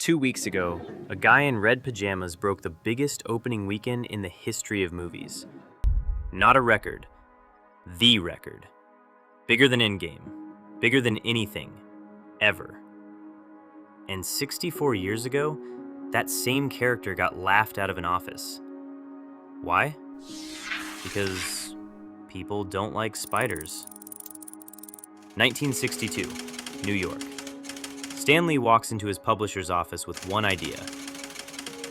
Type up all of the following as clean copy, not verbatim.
2 weeks ago, a guy in red pajamas broke the biggest opening weekend in the history of movies. Not a record, the record. Bigger than Endgame, bigger than anything, ever. And 64 years ago, that same character got laughed out of an office. Why? Because people don't like spiders. 1962, New York. Stan Lee walks into his publisher's office with one idea.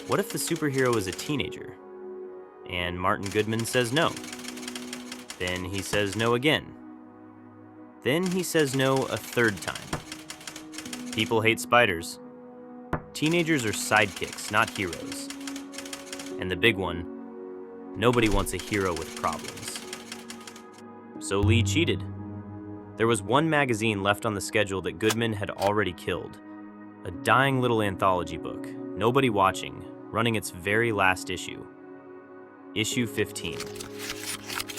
What if the superhero is a teenager? And Martin Goodman says no. Then he says no again. Then he says no a third time. People hate spiders. Teenagers are sidekicks, not heroes. And the big one, nobody wants a hero with problems. So Lee cheated. There was one magazine left on the schedule that Goodman had already killed. A dying little anthology book, nobody watching, running its very last issue. Issue 15.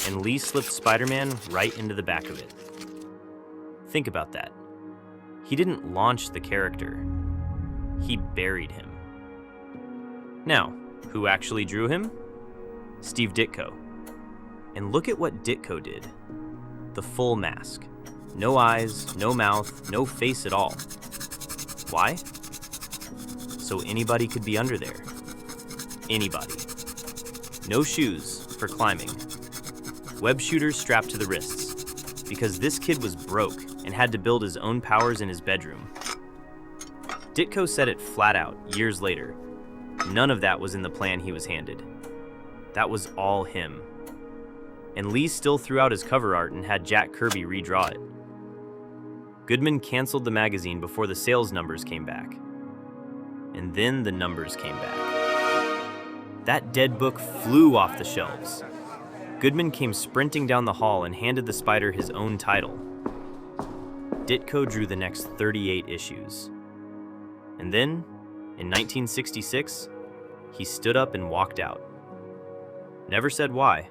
And Lee slipped Spider-Man right into the back of it. Think about that. He didn't launch the character. He buried him. Now, who actually drew him? Steve Ditko. And look at what Ditko did. The full mask. No eyes, no mouth, no face at all. Why? So anybody could be under there. Anybody. No shoes for climbing. Web shooters strapped to the wrists. Because this kid was broke and had to build his own powers in his bedroom. Ditko said it flat out years later. None of that was in the plan he was handed. That was all him. And Lee still threw out his cover art and had Jack Kirby redraw it. Goodman canceled the magazine before the sales numbers came back. And then the numbers came back. That dead book flew off the shelves. Goodman came sprinting down the hall and handed the spider his own title. Ditko drew the next 38 issues. And then, in 1966, he stood up and walked out. Never said why.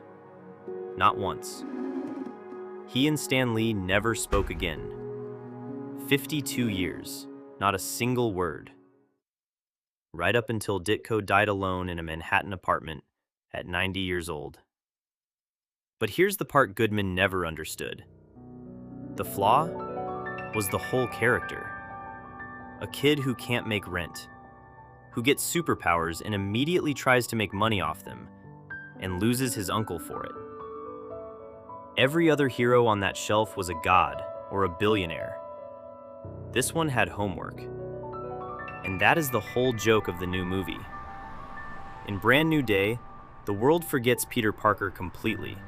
Not once. He and Stan Lee never spoke again. 52 years, not a single word. Right up until Ditko died alone in a Manhattan apartment at 90 years old. But here's the part Goodman never understood. The Flaw was the whole character. A kid who can't make rent, who gets superpowers and immediately tries to make money off them, and loses his uncle for it. Every other hero on that shelf was a god or a billionaire. This one had homework. And that is the whole joke of the new movie. In Brand New Day, the world forgets Peter Parker completely.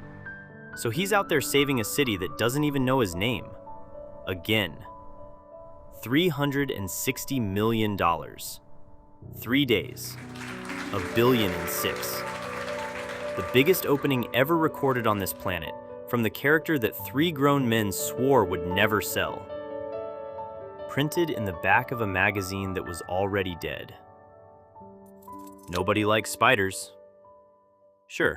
So he's out there saving a city that doesn't even know his name. Again. $360 million. 3 days. $1.6 billion. The biggest opening ever recorded on this planet, from the character that 3 grown men swore would never sell. Printed in the back of a magazine that was already dead. Nobody likes spiders. Sure.